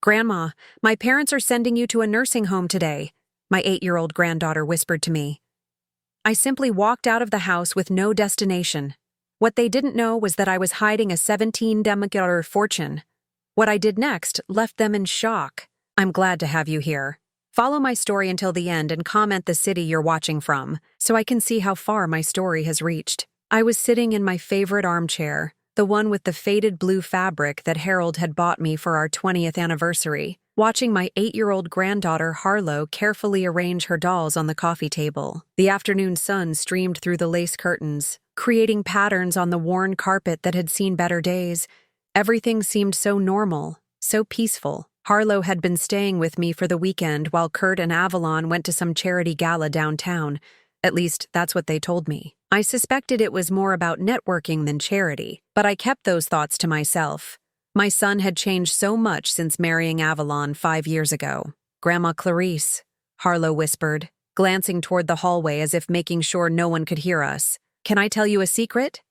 "Grandma, my parents are sending you to a nursing home today," my 8-year-old granddaughter whispered to me. I simply walked out of the house with no destination. What they didn't know was that I was hiding a 17 fortune. What I did next left them in shock. I'm glad to have you here. Follow my story until the end and comment the city you're watching from, so I can see how far my story has reached. I was sitting in my favorite armchair, the one with the faded blue fabric that Harold had bought me for our 20th anniversary, watching my 8-year-old granddaughter Harlow carefully arrange her dolls on the coffee table. The afternoon sun streamed through the lace curtains, creating patterns on the worn carpet that had seen better days. Everything seemed so normal, so peaceful. Harlow had been staying with me for the weekend while Kurt and Avalon went to some charity gala downtown. At least, that's what they told me. I suspected it was more about networking than charity, but I kept those thoughts to myself. My son had changed so much since marrying Avalon 5 years ago. "Grandma Clarice," Harlow whispered, glancing toward the hallway as if making sure no one could hear us. "Can I tell you a secret?"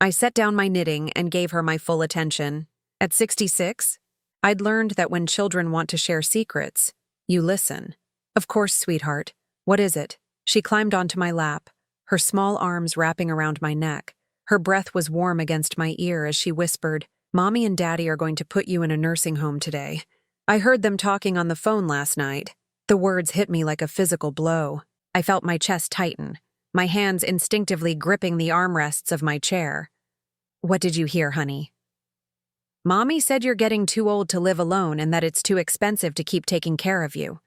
I set down my knitting and gave her my full attention. At 66, I'd learned that when children want to share secrets, you listen. "Of course, sweetheart. What is it?" She climbed onto my lap, her small arms wrapping around my neck. Her breath was warm against my ear as she whispered, "Mommy and Daddy are going to put you in a nursing home today. I heard them talking on the phone last night." The words hit me like a physical blow. I felt my chest tighten, my hands instinctively gripping the armrests of my chair. "What did you hear, honey?" "Mommy said you're getting too old to live alone and that it's too expensive to keep taking care of you."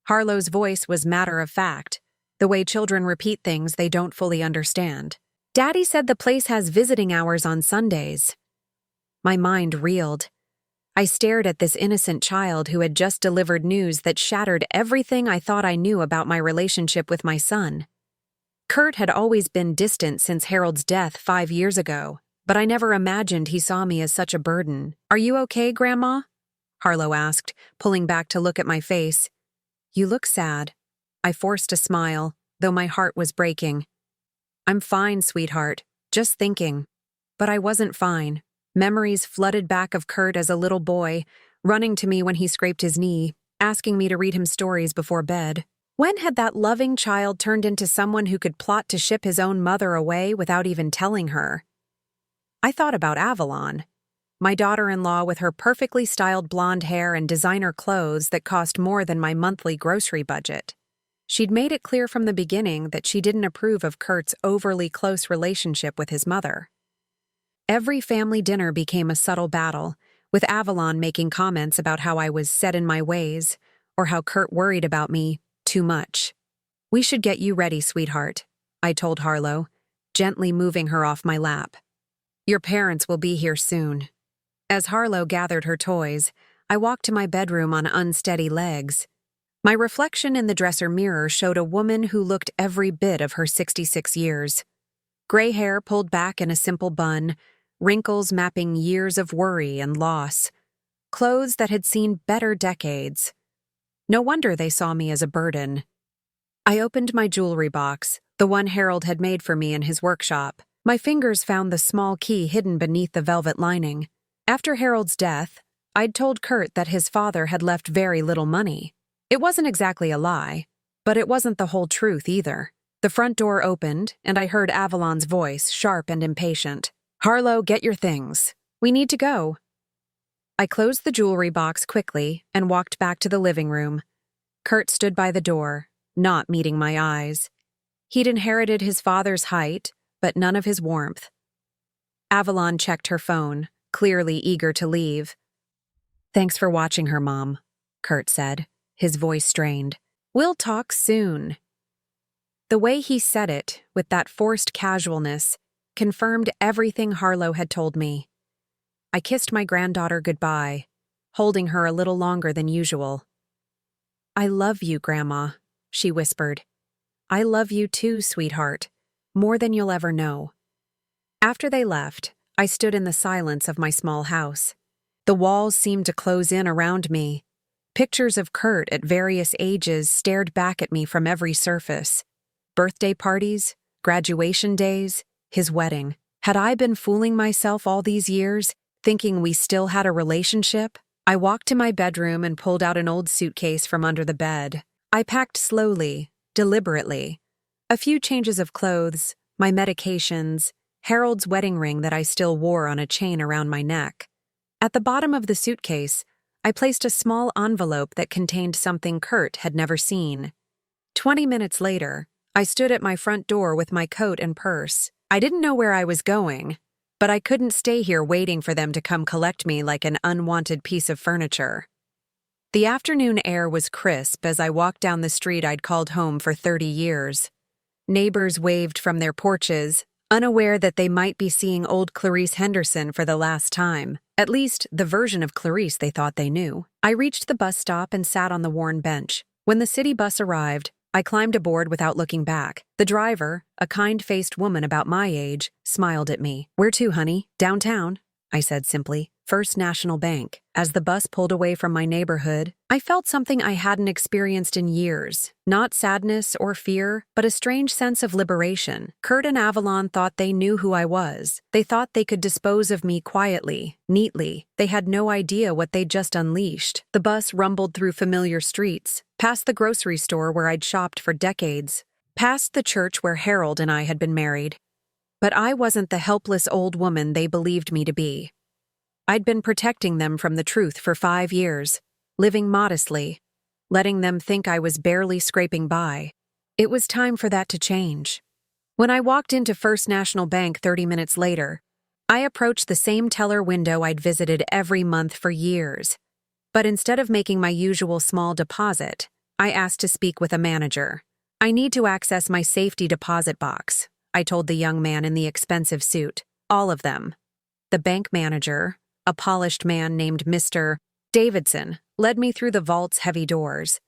Harlow's voice was matter of fact, the way children repeat things they don't fully understand. "Daddy said the place has visiting hours on Sundays." My mind reeled. I stared at this innocent child who had just delivered news that shattered everything I thought I knew about my relationship with my son. Kurt had always been distant since Harold's death 5 years ago, but I never imagined he saw me as such a burden. "Are you okay, Grandma?" Harlow asked, pulling back to look at my face. "You look sad." I forced a smile, though my heart was breaking. "I'm fine, sweetheart. Just thinking." But I wasn't fine. Memories flooded back of Kurt as a little boy, running to me when he scraped his knee, asking me to read him stories before bed. When had that loving child turned into someone who could plot to ship his own mother away without even telling her? I thought about Avalon, my daughter-in-law with her perfectly styled blonde hair and designer clothes that cost more than my monthly grocery budget. She'd made it clear from the beginning that she didn't approve of Kurt's overly close relationship with his mother. Every family dinner became a subtle battle, with Avalon making comments about how I was set in my ways, or how Kurt worried about me too much. "We should get you ready, sweetheart," I told Harlow, gently moving her off my lap. "Your parents will be here soon." As Harlow gathered her toys, I walked to my bedroom on unsteady legs. My reflection in the dresser mirror showed a woman who looked every bit of her 66 years. Gray hair pulled back in a simple bun, wrinkles mapping years of worry and loss. Clothes that had seen better decades. No wonder they saw me as a burden. I opened my jewelry box, the one Harold had made for me in his workshop. My fingers found the small key hidden beneath the velvet lining. After Harold's death, I'd told Kurt that his father had left very little money. It wasn't exactly a lie, but it wasn't the whole truth either. The front door opened, and I heard Avalon's voice, sharp and impatient. "Harlow, get your things. We need to go." I closed the jewelry box quickly and walked back to the living room. Kurt stood by the door, not meeting my eyes. He'd inherited his father's height, but none of his warmth. Avalon checked her phone, clearly eager to leave. "Thanks for watching her, Mom," Kurt said, his voice strained. "We'll talk soon." The way he said it, with that forced casualness, confirmed everything Harlow had told me. I kissed my granddaughter goodbye, holding her a little longer than usual. "I love you, Grandma," she whispered. "I love you too, sweetheart, more than you'll ever know." After they left, I stood in the silence of my small house. The walls seemed to close in around me. Pictures of Kurt at various ages stared back at me from every surface. Birthday parties, graduation days, his wedding. Had I been fooling myself all these years, thinking we still had a relationship, I walked to my bedroom and pulled out an old suitcase from under the bed. I packed slowly, deliberately. A few changes of clothes, my medications, Harold's wedding ring that I still wore on a chain around my neck. At the bottom of the suitcase, I placed a small envelope that contained something Kurt had never seen. 20 minutes later, I stood at my front door with my coat and purse. I didn't know where I was going, but I couldn't stay here waiting for them to come collect me like an unwanted piece of furniture. The afternoon air was crisp as I walked down the street I'd called home for 30 years. Neighbors waved from their porches, unaware that they might be seeing old Clarice Henderson for the last time, at least the version of Clarice they thought they knew. I reached the bus stop and sat on the worn bench. When the city bus arrived, I climbed aboard without looking back. The driver, a kind-faced woman about my age, smiled at me. "Where to, honey?" "Downtown," I said simply. "First National Bank." As the bus pulled away from my neighborhood, I felt something I hadn't experienced in years. Not sadness or fear, but a strange sense of liberation. Kurt and Avalon thought they knew who I was. They thought they could dispose of me quietly, neatly. They had no idea what they'd just unleashed. The bus rumbled through familiar streets, past the grocery store where I'd shopped for decades, past the church where Harold and I had been married. But I wasn't the helpless old woman they believed me to be. I'd been protecting them from the truth for 5 years, living modestly, letting them think I was barely scraping by. It was time for that to change. When I walked into First National Bank 30 minutes later, I approached the same teller window I'd visited every month for years. But instead of making my usual small deposit, I asked to speak with a manager. "I need to access my safety deposit box," I told the young man in the expensive suit. "All of them." The bank manager, a polished man named Mr. Davidson, led me through the vault's heavy doors.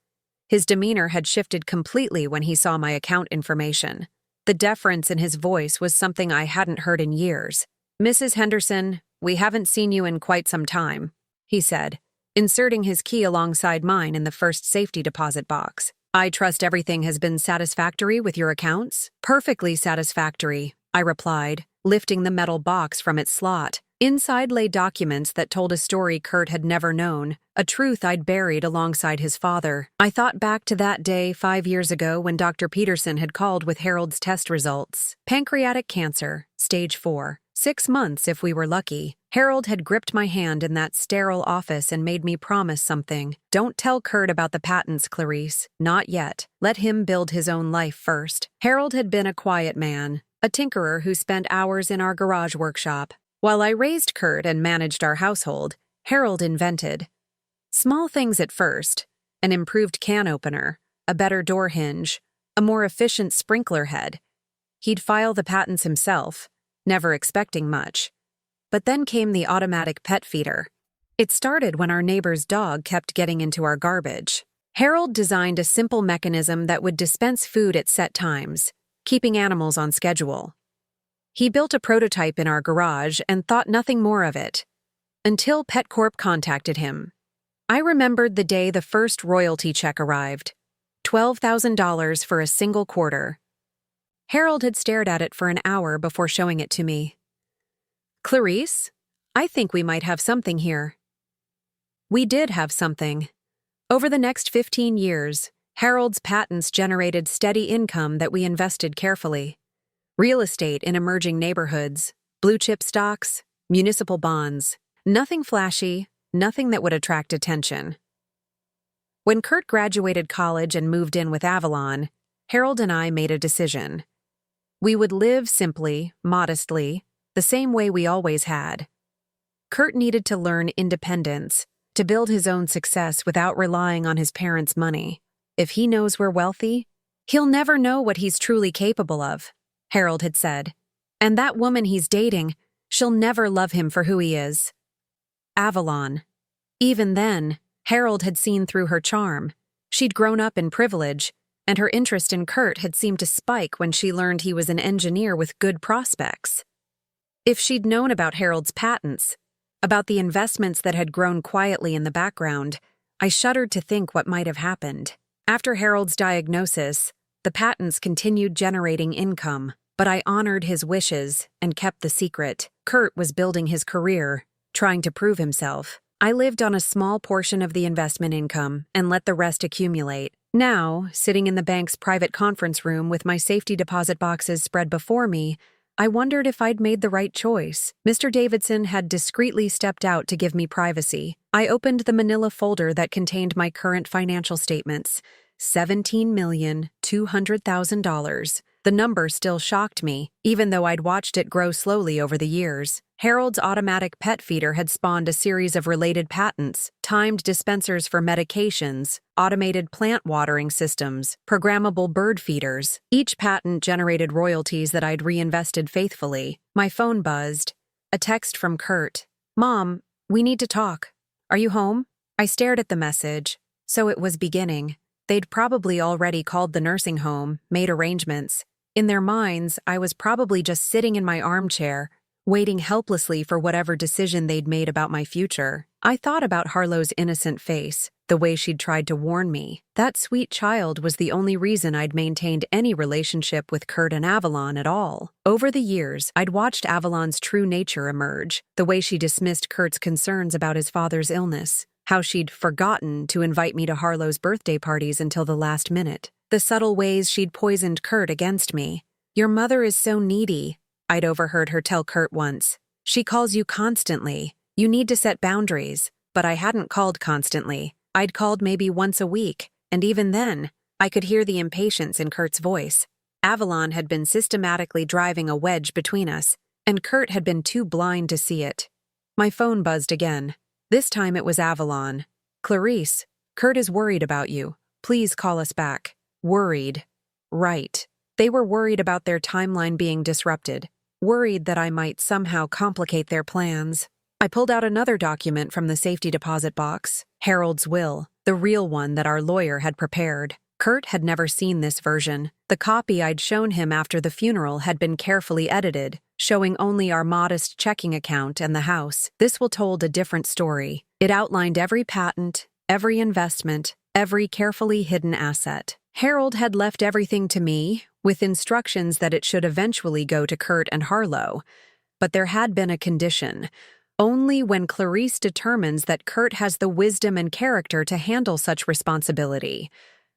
His demeanor had shifted completely when he saw my account information. The deference in his voice was something I hadn't heard in years. "Mrs. Henderson, we haven't seen you in quite some time," he said, inserting his key alongside mine in the first safety deposit box. "I trust everything has been satisfactory with your accounts?" "Perfectly satisfactory," I replied, lifting the metal box from its slot. Inside lay documents that told a story Kurt had never known, a truth I'd buried alongside his father. I thought back to that day 5 years ago when Dr. Peterson had called with Harold's test results. Pancreatic cancer, stage 4. 6 months if we were lucky. Harold had gripped my hand in that sterile office and made me promise something. "Don't tell Kurt about the patents, Clarice. Not yet. Let him build his own life first." Harold had been a quiet man, a tinkerer who spent hours in our garage workshop. While I raised Kurt and managed our household, Harold invented. Small things at first: an improved can opener, a better door hinge, a more efficient sprinkler head. He'd file the patents himself, never expecting much. But then came the automatic pet feeder. It started when our neighbor's dog kept getting into our garbage. Harold designed a simple mechanism that would dispense food at set times, keeping animals on schedule. He built a prototype in our garage and thought nothing more of it, until PetCorp contacted him. I remembered the day the first royalty check arrived, $12,000 for a single quarter. Harold had stared at it for an hour before showing it to me. "Clarice, I think we might have something here." We did have something. Over the next 15 years, Harold's patents generated steady income that we invested carefully. Real estate in emerging neighborhoods, blue-chip stocks, municipal bonds. Nothing flashy, nothing that would attract attention. When Kurt graduated college and moved in with Avalon, Harold and I made a decision. We would live simply, modestly, the same way we always had. Kurt needed to learn independence, to build his own success without relying on his parents' money. "If he knows we're wealthy, he'll never know what he's truly capable of," Harold had said. "And that woman he's dating, she'll never love him for who he is." Avalon. Even then, Harold had seen through her charm. She'd grown up in privilege, and her interest in Kurt had seemed to spike when she learned he was an engineer with good prospects. If she'd known about Harold's patents, about the investments that had grown quietly in the background, I shuddered to think what might have happened. After Harold's diagnosis, the patents continued generating income, but I honored his wishes and kept the secret. Kurt was building his career, trying to prove himself. I lived on a small portion of the investment income and let the rest accumulate. Now, sitting in the bank's private conference room with my safety deposit boxes spread before me, I wondered if I'd made the right choice. Mr. Davidson had discreetly stepped out to give me privacy. I opened the manila folder that contained my current financial statements. $17,200,000. The number still shocked me, even though I'd watched it grow slowly over the years. Harold's automatic pet feeder had spawned a series of related patents: timed dispensers for medications, automated plant watering systems, programmable bird feeders. Each patent generated royalties that I'd reinvested faithfully. My phone buzzed. A text from Kurt. "Mom, we need to talk. Are you home?" I stared at the message. So it was beginning. They'd probably already called the nursing home, made arrangements. In their minds, I was probably just sitting in my armchair, waiting helplessly for whatever decision they'd made about my future. I thought about Harlow's innocent face, the way she'd tried to warn me. That sweet child was the only reason I'd maintained any relationship with Kurt and Avalon at all. Over the years, I'd watched Avalon's true nature emerge, the way she dismissed Kurt's concerns about his father's illness, how she'd forgotten to invite me to Harlow's birthday parties until the last minute, the subtle ways she'd poisoned Kurt against me. "Your mother is so needy," I'd overheard her tell Kurt once. "She calls you constantly. You need to set boundaries." But I hadn't called constantly. I'd called maybe once a week, and even then, I could hear the impatience in Kurt's voice. Avalon had been systematically driving a wedge between us, and Kurt had been too blind to see it. My phone buzzed again. This time it was Avalon. "Clarice, Kurt is worried about you. Please call us back." Worried. Right. They were worried about their timeline being disrupted, worried that I might somehow complicate their plans. I pulled out another document from the safety deposit box, Harold's will, the real one that our lawyer had prepared. Kurt had never seen this version. The copy I'd shown him after the funeral had been carefully edited, showing only our modest checking account and the house. This will told a different story. It outlined every patent, every investment, every carefully hidden asset. Harold had left everything to me, with instructions that it should eventually go to Kurt and Harlow. But there had been a condition. Only when Clarice determines that Kurt has the wisdom and character to handle such responsibility.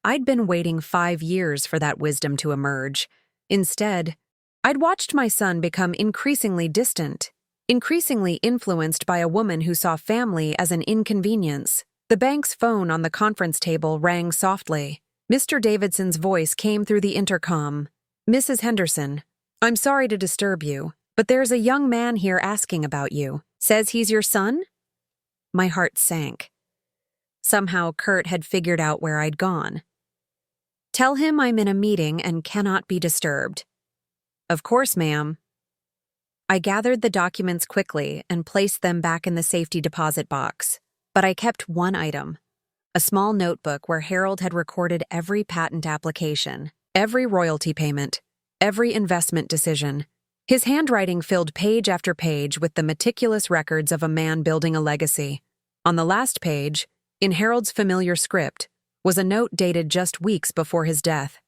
I'd been waiting 5 years for that wisdom to emerge. Instead, I'd watched my son become increasingly distant, increasingly influenced by a woman who saw family as an inconvenience. The bank's phone on the conference table rang softly. Mr. Davidson's voice came through the intercom. "Mrs. Henderson, I'm sorry to disturb you, but there's a young man here asking about you. Says he's your son?" My heart sank. Somehow Kurt had figured out where I'd gone. "Tell him I'm in a meeting and cannot be disturbed." "Of course, ma'am." I gathered the documents quickly and placed them back in the safety deposit box. But I kept one item, a small notebook where Harold had recorded every patent application, every royalty payment, every investment decision. His handwriting filled page after page with the meticulous records of a man building a legacy. On the last page, in Harold's familiar script, was a note dated just weeks before his death.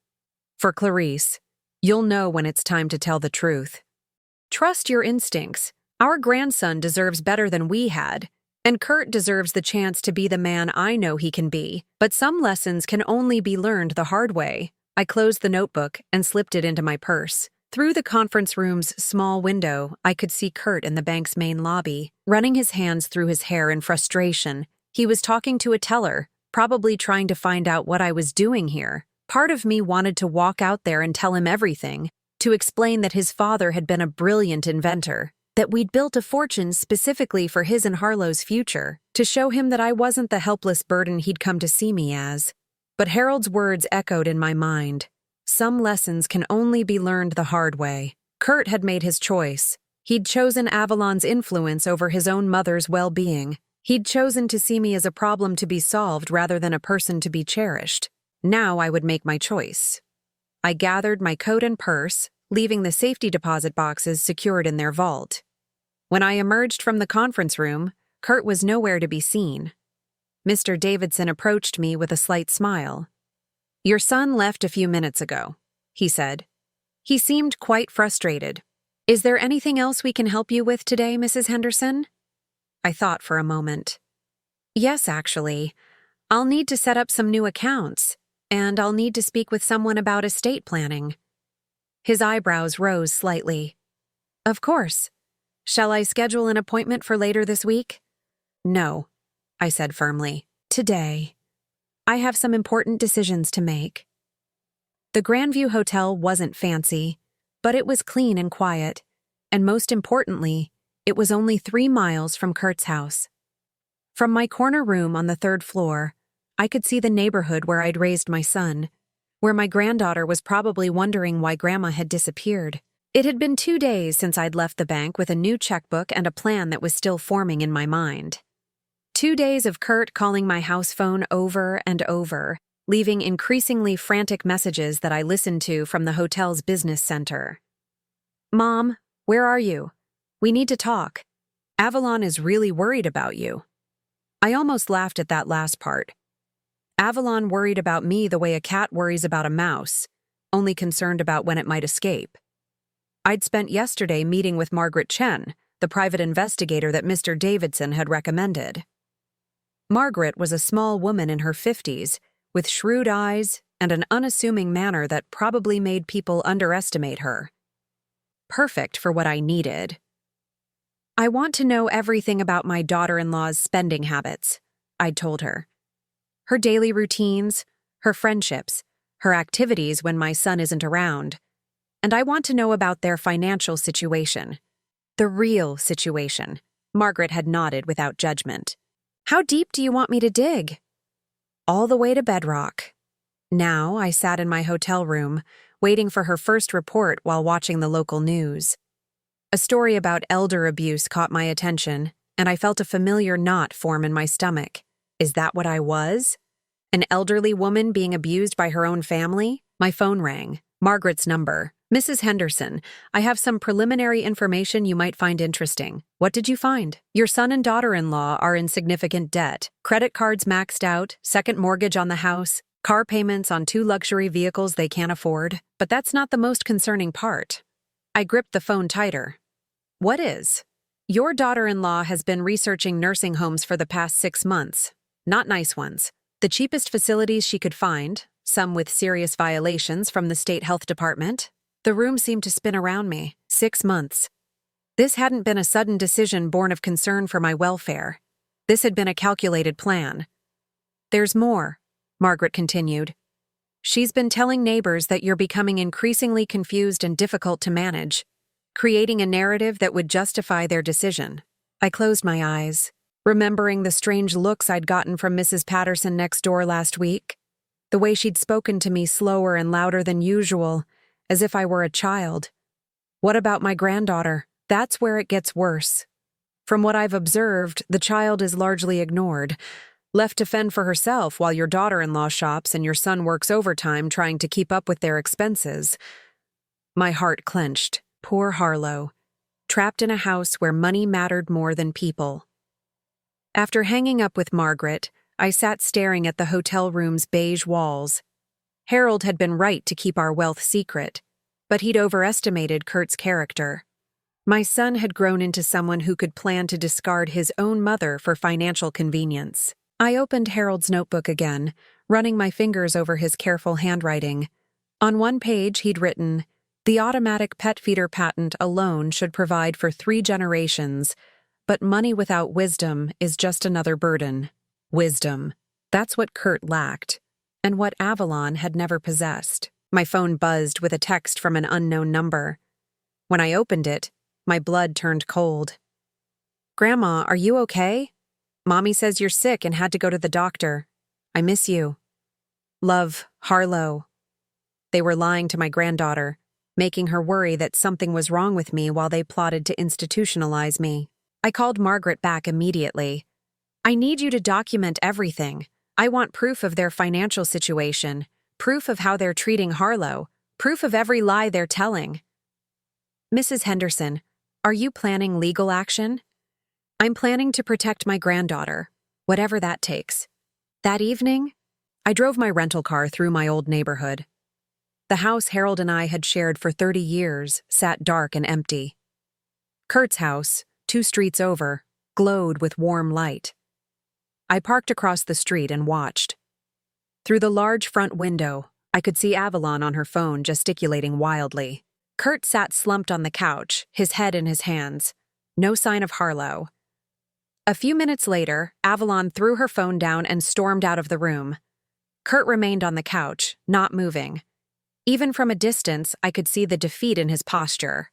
"For Clarice, you'll know when it's time to tell the truth. Trust your instincts. Our grandson deserves better than we had, and Kurt deserves the chance to be the man I know he can be, but some lessons can only be learned the hard way." I closed the notebook and slipped it into my purse. Through the conference room's small window, I could see Kurt in the bank's main lobby, running his hands through his hair in frustration. He was talking to a teller, probably trying to find out what I was doing here. Part of me wanted to walk out there and tell him everything, to explain that his father had been a brilliant inventor, that we'd built a fortune specifically for his and Harlow's future, to show him that I wasn't the helpless burden he'd come to see me as. But Harold's words echoed in my mind. Some lessons can only be learned the hard way. Kurt had made his choice. He'd chosen Avalon's influence over his own mother's well-being. He'd chosen to see me as a problem to be solved rather than a person to be cherished. Now I would make my choice. I gathered my coat and purse, leaving the safety deposit boxes secured in their vault. When I emerged from the conference room, Kurt was nowhere to be seen. Mr. Davidson approached me with a slight smile. "Your son left a few minutes ago," he said. He seemed quite frustrated. "Is there anything else we can help you with today, Mrs. Henderson?" I thought for a moment. Yes, actually. I'll need to set up some new accounts, and I'll need to speak with someone about estate planning. His eyebrows rose slightly. Of course. Shall I schedule an appointment for later this week? No, I said firmly. Today. I have some important decisions to make. The Grandview Hotel wasn't fancy, but it was clean and quiet, and most importantly, it was only 3 miles from Kurt's house. From my corner room on the 3rd floor, I could see the neighborhood where I'd raised my son, where my granddaughter was probably wondering why Grandma had disappeared. It had been 2 days since I'd left the bank with a new checkbook and a plan that was still forming in my mind. 2 days of Kurt calling my house phone over and over, leaving increasingly frantic messages that I listened to from the hotel's business center. Mom, where are you? We need to talk. Avalon is really worried about you. I almost laughed at that last part. Avalon worried about me the way a cat worries about a mouse, only concerned about when it might escape. I'd spent yesterday meeting with Margaret Chen, the private investigator that Mr. Davidson had recommended. Margaret was a small woman in her 50s, with shrewd eyes and an unassuming manner that probably made people underestimate her. Perfect for what I needed. I want to know everything about my daughter-in-law's spending habits, I'd told her. Her daily routines, her friendships, her activities when my son isn't around. And I want to know about their financial situation. The real situation. Margaret had nodded without judgment. How deep do you want me to dig? All the way to bedrock. Now I sat in my hotel room, waiting for her first report while watching the local news. A story about elder abuse caught my attention, and I felt a familiar knot form in my stomach. Is that what I was? An elderly woman being abused by her own family? My phone rang. Margaret's number. Mrs. Henderson, I have some preliminary information you might find interesting. What did you find? Your son and daughter-in-law are in significant debt. Credit cards maxed out, second mortgage on the house, car payments on 2 luxury vehicles they can't afford. But that's not the most concerning part. I gripped the phone tighter. What is? Your daughter-in-law has been researching nursing homes for the past 6 months. Not nice ones. The cheapest facilities she could find, some with serious violations from the state health department. The room seemed to spin around me. 6 months. This hadn't been a sudden decision born of concern for my welfare. This had been a calculated plan. There's more, Margaret continued. She's been telling neighbors that you're becoming increasingly confused and difficult to manage, creating a narrative that would justify their decision. I closed my eyes, remembering the strange looks I'd gotten from Mrs. Patterson next door last week, the way she'd spoken to me slower and louder than usual, as if I were a child. What about my granddaughter? That's where it gets worse. From what I've observed, the child is largely ignored, left to fend for herself while your daughter-in-law shops and your son works overtime trying to keep up with their expenses. My heart clenched. Poor Harlow, trapped in a house where money mattered more than people. After hanging up with Margaret, I sat staring at the hotel room's beige walls. Harold had been right to keep our wealth secret, but he'd overestimated Kurt's character. My son had grown into someone who could plan to discard his own mother for financial convenience. I opened Harold's notebook again, running my fingers over his careful handwriting. On one page he'd written, "The automatic pet feeder patent alone should provide for 3 generations, but money without wisdom is just another burden." Wisdom. That's what Kurt lacked, and what Avalon had never possessed. My phone buzzed with a text from an unknown number. When I opened it, my blood turned cold. "Grandma, are you okay? Mommy says you're sick and had to go to the doctor. I miss you. Love, Harlow." They were lying to my granddaughter, making her worry that something was wrong with me while they plotted to institutionalize me. I called Margaret back immediately. "I need you to document everything. I want proof of their financial situation, proof of how they're treating Harlow, proof of every lie they're telling." "Mrs. Henderson, are you planning legal action?" "I'm planning to protect my granddaughter, whatever that takes." That evening, I drove my rental car through my old neighborhood. The house Harold and I had shared for 30 years sat dark and empty. Kurt's house, 2 streets over, glowed with warm light. I parked across the street and watched. Through the large front window, I could see Avalon on her phone gesticulating wildly. Kurt sat slumped on the couch, his head in his hands. No sign of Harlow. A few minutes later, Avalon threw her phone down and stormed out of the room. Kurt remained on the couch, not moving. Even from a distance, I could see the defeat in his posture.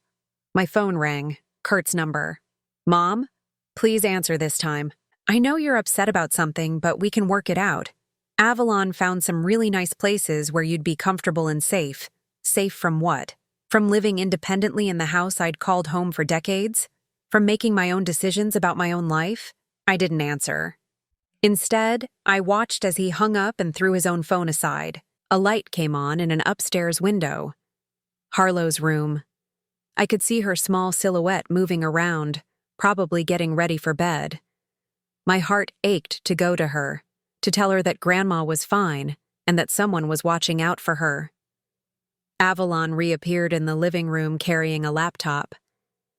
My phone rang. Kurt's number. "Mom? Please answer this time. I know you're upset about something, but we can work it out. Avalon found some really nice places where you'd be comfortable and safe. Safe from what? From living independently in the house I'd called home for decades? From making my own decisions about my own life?" I didn't answer. Instead, I watched as he hung up and threw his own phone aside. A light came on in an upstairs window. Harlow's room. I could see her small silhouette moving around, probably getting ready for bed. My heart ached to go to her, to tell her that Grandma was fine and that someone was watching out for her. Avalon reappeared in the living room carrying a laptop.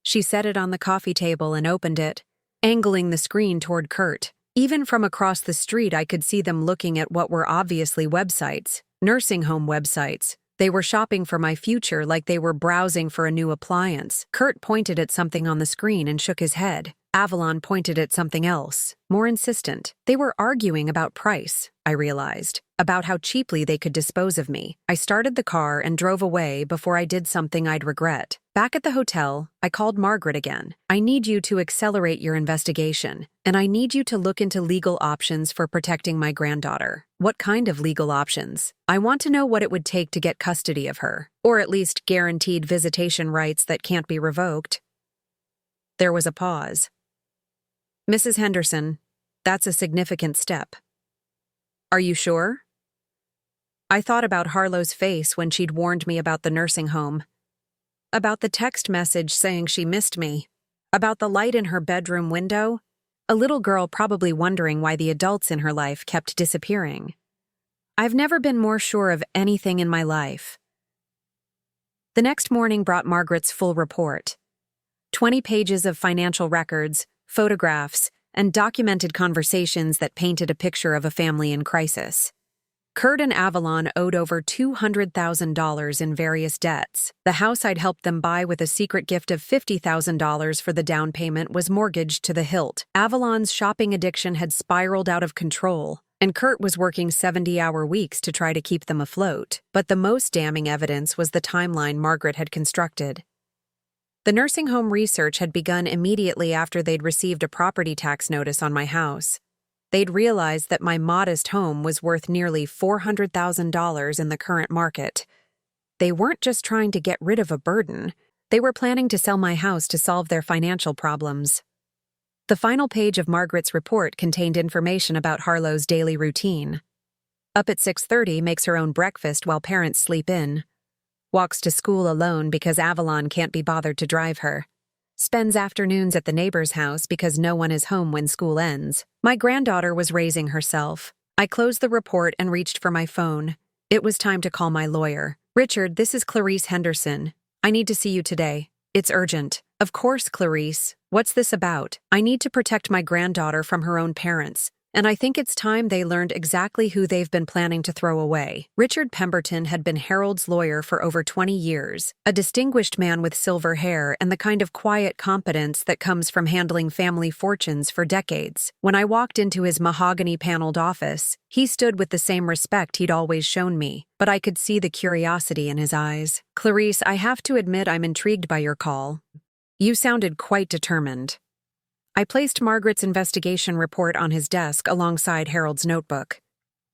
She set it on the coffee table and opened it, angling the screen toward Kurt. Even from across the street, I could see them looking at what were obviously websites, nursing home websites. They were shopping for my future like they were browsing for a new appliance. Kurt pointed at something on the screen and shook his head. Avalon pointed at something else, more insistent. They were arguing about price, I realized, about how cheaply they could dispose of me. I started the car and drove away before I did something I'd regret. Back at the hotel, I called Margaret again. "I need you to accelerate your investigation, and I need you to look into legal options for protecting my granddaughter." "What kind of legal options?" "I want to know what it would take to get custody of her, or at least guaranteed visitation rights that can't be revoked." There was a pause. "Mrs. Henderson, that's a significant step." "Are you sure?" I thought about Harlow's face when she'd warned me about the nursing home, about the text message saying she missed me, about the light in her bedroom window, a little girl probably wondering why the adults in her life kept disappearing. I've never been more sure of anything in my life. The next morning brought Margaret's full report. 20 pages of financial records, photographs, and documented conversations that painted a picture of a family in crisis. Kurt and Avalon owed over $200,000 in various debts. The house I'd helped them buy with a secret gift of $50,000 for the down payment was mortgaged to the hilt. Avalon's shopping addiction had spiraled out of control, and Kurt was working 70-hour weeks to try to keep them afloat. But the most damning evidence was the timeline Margaret had constructed. The nursing home research had begun immediately after they'd received a property tax notice on my house. They'd realized that my modest home was worth nearly $400,000 in the current market. They weren't just trying to get rid of a burden, they were planning to sell my house to solve their financial problems. The final page of Margaret's report contained information about Harlow's daily routine. Up at 6:30, makes her own breakfast while parents sleep in. Walks to school alone because Avalon can't be bothered to drive her. Spends afternoons at the neighbor's house because no one is home when school ends. My granddaughter was raising herself. I closed the report and reached for my phone. It was time to call my lawyer. "Richard, this is Clarice Henderson. I need to see you today. It's urgent." "Of course, Clarice. What's this about?" "I need to protect my granddaughter from her own parents, and I think it's time they learned exactly who they've been planning to throw away." Richard Pemberton had been Harold's lawyer for over 20 years, a distinguished man with silver hair and the kind of quiet competence that comes from handling family fortunes for decades. When I walked into his mahogany-paneled office, he stood with the same respect he'd always shown me, but I could see the curiosity in his eyes. "Clarice, I have to admit I'm intrigued by your call. You sounded quite determined." I placed Margaret's investigation report on his desk alongside Harold's notebook.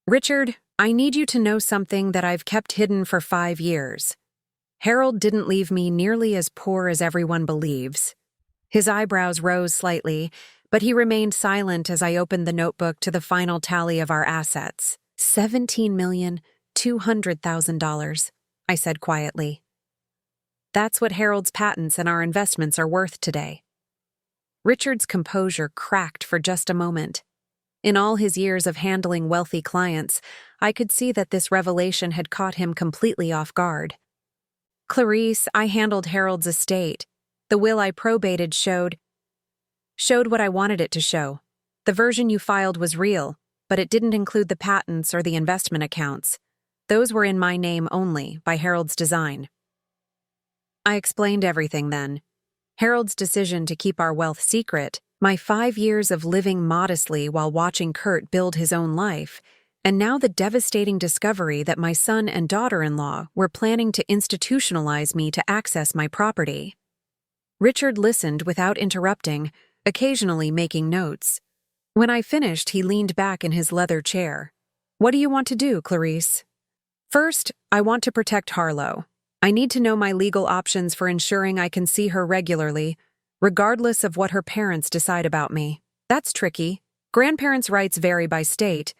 "Richard, I need you to know something that I've kept hidden for 5 years. Harold didn't leave me nearly as poor as everyone believes." His eyebrows rose slightly, but he remained silent as I opened the notebook to the final tally of our assets. $17,200,000, I said quietly. "That's what Harold's patents and our investments are worth today." Richard's composure cracked for just a moment. In all his years of handling wealthy clients, I could see that this revelation had caught him completely off guard. "Clarice, I handled Harold's estate. The will I probated showed what I wanted it to show. The version you filed was real, but it didn't include the patents or the investment accounts. Those were in my name only, by Harold's design. I explained everything then. Harold's decision to keep our wealth secret, my 5 years of living modestly while watching Kurt build his own life, and now the devastating discovery that my son and daughter-in-law were planning to institutionalize me to access my property. Richard listened without interrupting, occasionally making notes. When I finished, he leaned back in his leather chair. "What do you want to do, Clarice?" "First, I want to protect Harlow. I need to know my legal options for ensuring I can see her regularly, regardless of what her parents decide about me. That's tricky. Grandparents' rights vary by state,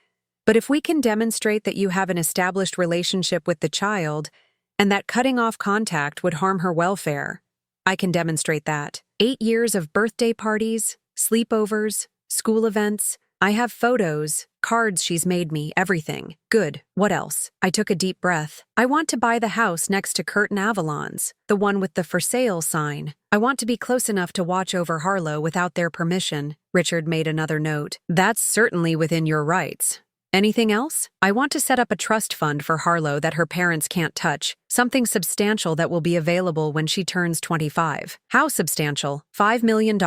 but if we can demonstrate that you have an established relationship with the child and that cutting off contact would harm her welfare, I can demonstrate that. 8 years of birthday parties, sleepovers, school events. I have photos, cards she's made me, everything. Good. What else?" I took a deep breath. "I want to buy the house next to Kurt and Avalon's, the one with the for sale sign. I want to be close enough to watch over Harlow without their permission." Richard made another note. "That's certainly within your rights. Anything else?" "I want to set up a trust fund for Harlow that her parents can't touch, something substantial that will be available when she turns 25. "How substantial?" $5 million.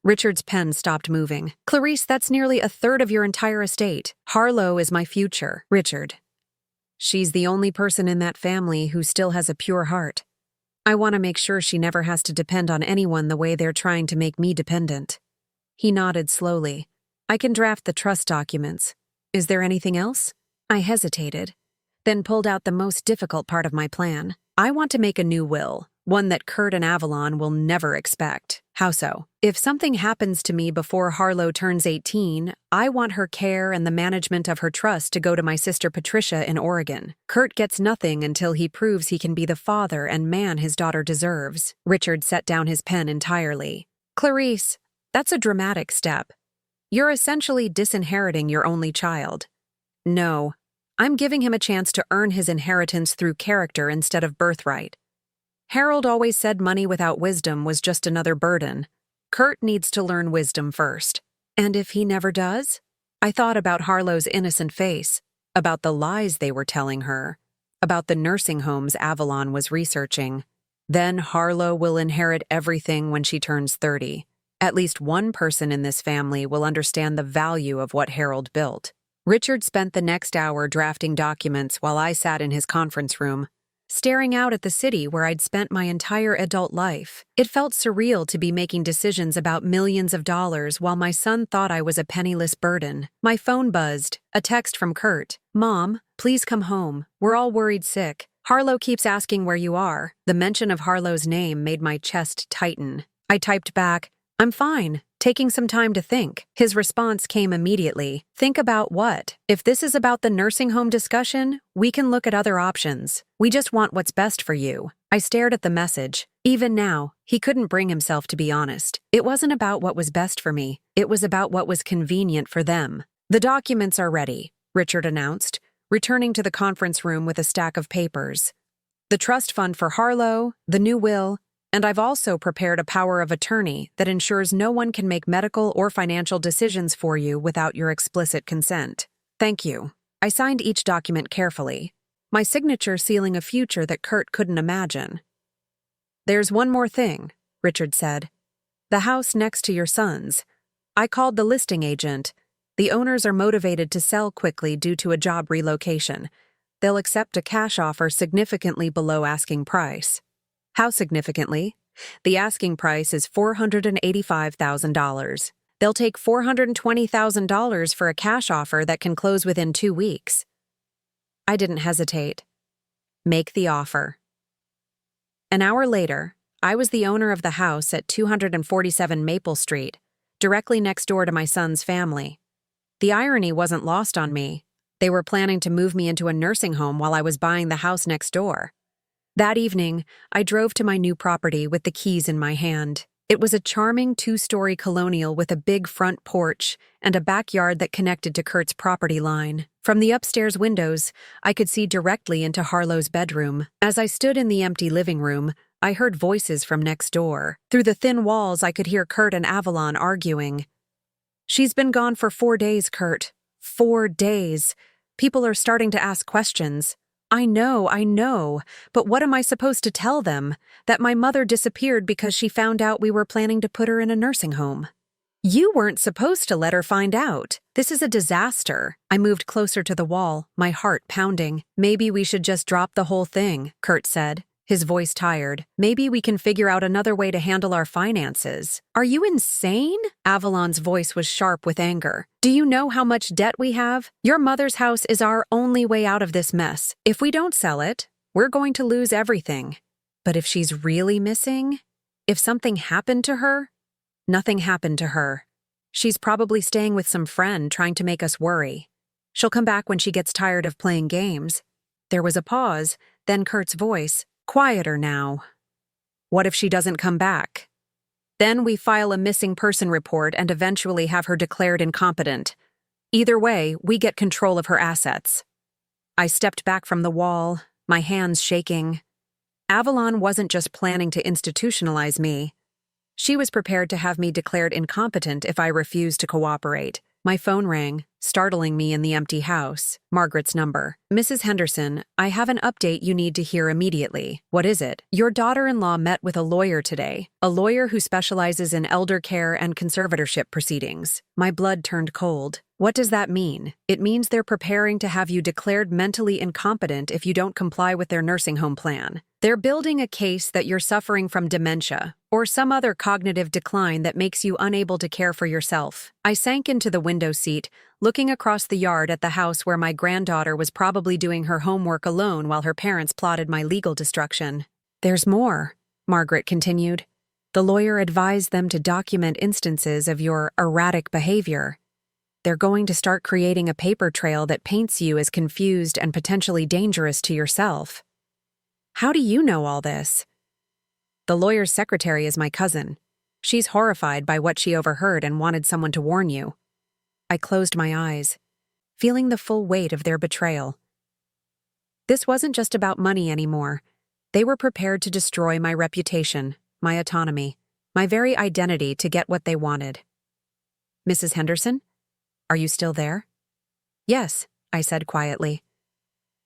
Richard's pen stopped moving. "Clarice, that's nearly a third of your entire estate. Harlow is my future, Richard. She's the only person in that family who still has a pure heart. I want to make sure she never has to depend on anyone the way they're trying to make me dependent." He nodded slowly. "I can draft the trust documents. Is there anything else?" I hesitated, then pulled out the most difficult part of my plan. "I want to make a new will, one that Kurt and Avalon will never expect." "How so?" "If something happens to me before Harlow turns 18, I want her care and the management of her trust to go to my sister Patricia in Oregon. Kurt gets nothing until he proves he can be the father and man his daughter deserves." Richard set down his pen entirely. "Clarice, that's a dramatic step. You're essentially disinheriting your only child." "No, I'm giving him a chance to earn his inheritance through character instead of birthright. Harold always said money without wisdom was just another burden. Kurt needs to learn wisdom first. And if he never does?" I thought about Harlow's innocent face, about the lies they were telling her, about the nursing homes Avalon was researching. Then Harlow will inherit everything when she turns 30. At least one person in this family will understand the value of what Harold built. Richard spent the next hour drafting documents while I sat in his conference room, staring out at the city where I'd spent my entire adult life. It felt surreal to be making decisions about millions of dollars while my son thought I was a penniless burden. My phone buzzed, a text from Kurt. "Mom, please come home. We're all worried sick. Harlow keeps asking where you are." The mention of Harlow's name made my chest tighten. I typed back, "I'm fine, taking some time to think." His response came immediately. "Think about what? If this is about the nursing home discussion, we can look at other options. We just want what's best for you." I stared at the message. Even now, he couldn't bring himself to be honest. It wasn't about what was best for me. It was about what was convenient for them. "The documents are ready," Richard announced, returning to the conference room with a stack of papers. "The trust fund for Harlow, the new will, and I've also prepared a power of attorney that ensures no one can make medical or financial decisions for you without your explicit consent." "Thank you." I signed each document carefully, my signature sealing a future that Kurt couldn't imagine. "There's one more thing," Richard said. "The house next to your son's. I called the listing agent. The owners are motivated to sell quickly due to a job relocation. They'll accept a cash offer significantly below asking price." "How significantly?" "The asking price is $485,000. They'll take $420,000 for a cash offer that can close within 2 weeks. I didn't hesitate. "Make the offer." An hour later, I was the owner of the house at 247 Maple Street, directly next door to my son's family. The irony wasn't lost on me. They were planning to move me into a nursing home while I was buying the house next door. That evening, I drove to my new property with the keys in my hand. It was a charming 2-story colonial with a big front porch and a backyard that connected to Kurt's property line. From the upstairs windows, I could see directly into Harlow's bedroom. As I stood in the empty living room, I heard voices from next door. Through the thin walls, I could hear Kurt and Avalon arguing. She's been gone for 4 days, Kurt. 4 days. People are starting to ask questions. I know, but what am I supposed to tell them? That my mother disappeared because she found out we were planning to put her in a nursing home. You weren't supposed to let her find out. This is a disaster. I moved closer to the wall, my heart pounding. Maybe we should just drop the whole thing, Kurt said, his voice tired. Maybe we can figure out another way to handle our finances. Are you insane? Avalon's voice was sharp with anger. Do you know how much debt we have? Your mother's house is our only way out of this mess. If we don't sell it, we're going to lose everything. But if she's really missing? If something happened to her? Nothing happened to her. She's probably staying with some friend trying to make us worry. She'll come back when she gets tired of playing games. There was a pause, then Kurt's voice, quieter now. What if she doesn't come back? Then we file a missing person report and eventually have her declared incompetent. Either way, we get control of her assets. I stepped back from the wall, my hands shaking. Avalon wasn't just planning to institutionalize me. She was prepared to have me declared incompetent if I refused to cooperate. My phone rang, startling me in the empty house. Margaret's number. Mrs. Henderson, I have an update you need to hear immediately. What is it? Your daughter-in-law met with a lawyer today. A lawyer who specializes in elder care and conservatorship proceedings. My blood turned cold. What does that mean? It means they're preparing to have you declared mentally incompetent if you don't comply with their nursing home plan. They're building a case that you're suffering from dementia or some other cognitive decline that makes you unable to care for yourself. I sank into the window seat, looking across the yard at the house where my granddaughter was probably doing her homework alone while her parents plotted my legal destruction. There's more, Margaret continued. The lawyer advised them to document instances of your erratic behavior. They're going to start creating a paper trail that paints you as confused and potentially dangerous to yourself. How do you know all this? The lawyer's secretary is my cousin. She's horrified by what she overheard and wanted someone to warn you. I closed my eyes, feeling the full weight of their betrayal. This wasn't just about money anymore. They were prepared to destroy my reputation, my autonomy, my very identity to get what they wanted. Mrs. Henderson? Are you still there? Yes, I said quietly.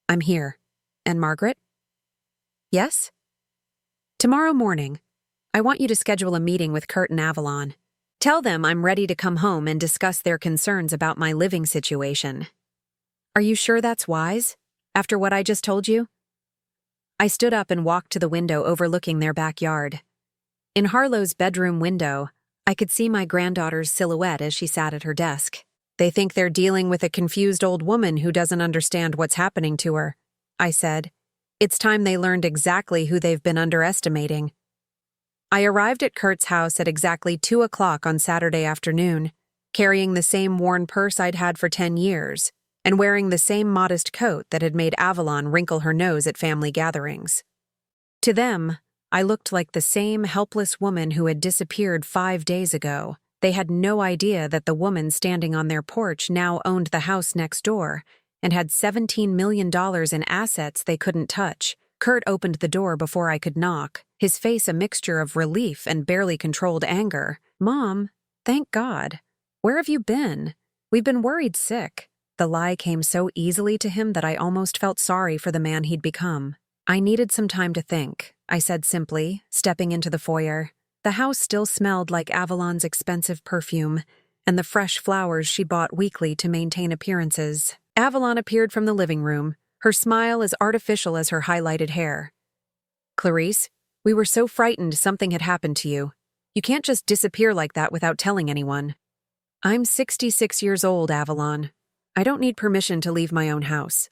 I'm here. And Margaret? Yes? Tomorrow morning, I want you to schedule a meeting with Kurt and Avalon. Tell them I'm ready to come home and discuss their concerns about my living situation. Are you sure that's wise, after what I just told you? I stood up and walked to the window overlooking their backyard. In Harlow's bedroom window, I could see my granddaughter's silhouette as she sat at her desk. They think they're dealing with a confused old woman who doesn't understand what's happening to her, I said. It's time they learned exactly who they've been underestimating. I arrived at Kurt's house at exactly 2 o'clock on Saturday afternoon, carrying the same worn purse I'd had for 10 years, and wearing the same modest coat that had made Avalon wrinkle her nose at family gatherings. To them, I looked like the same helpless woman who had disappeared 5 days ago. They had no idea that the woman standing on their porch now owned the house next door and had $17 million in assets they couldn't touch. Kurt opened the door before I could knock, his face a mixture of relief and barely controlled anger. Mom, thank God. Where have you been? We've been worried sick. The lie came so easily to him that I almost felt sorry for the man he'd become. I needed some time to think, I said simply, stepping into the foyer. The house still smelled like Avalon's expensive perfume and the fresh flowers she bought weekly to maintain appearances. Avalon appeared from the living room, her smile as artificial as her highlighted hair. Clarice, we were so frightened something had happened to you. You can't just disappear like that without telling anyone. I'm 66 years old, Avalon. I don't need permission to leave my own house.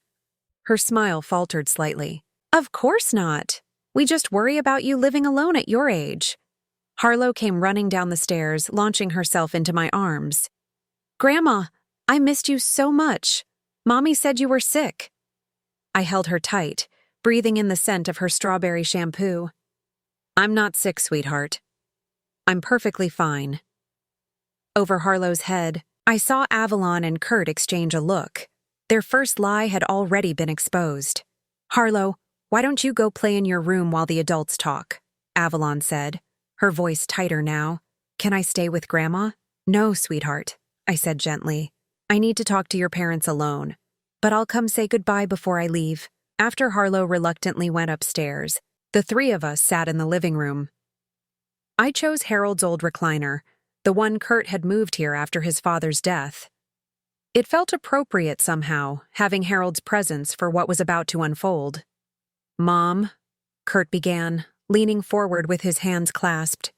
Her smile faltered slightly. Of course not. We just worry about you living alone at your age. Harlow came running down the stairs, launching herself into my arms. Grandma, I missed you so much. Mommy said you were sick. I held her tight, breathing in the scent of her strawberry shampoo. I'm not sick, sweetheart. I'm perfectly fine. Over Harlow's head, I saw Avalon and Kurt exchange a look. Their first lie had already been exposed. Harlow, why don't you go play in your room while the adults talk? Avalon said, her voice tighter now. Can I stay with Grandma? No, sweetheart. I said gently. I need to talk to your parents alone, but I'll come say goodbye before I leave. After Harlow reluctantly went upstairs, the three of us sat in the living room. I chose Harold's old recliner, the one Kurt had moved here after his father's death. It felt appropriate somehow, having Harold's presence for what was about to unfold. Mom, Kurt began, leaning forward with his hands clasped.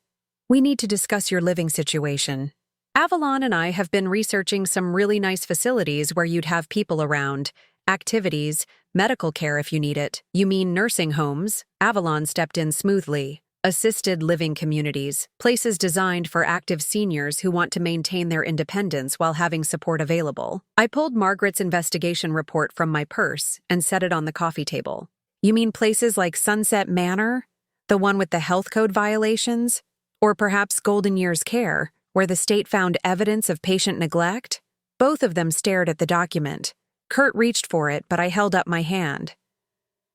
We need to discuss your living situation. Avalon and I have been researching some really nice facilities where you'd have people around, activities, medical care if you need it. You mean nursing homes? Avalon stepped in smoothly. Assisted living communities, places designed for active seniors who want to maintain their independence while having support available. I pulled Margaret's investigation report from my purse and set it on the coffee table. You mean places like Sunset Manor? The one with the health code violations? Or perhaps Golden Years Care, where the state found evidence of patient neglect? Both of them stared at the document. Kurt reached for it, but I held up my hand.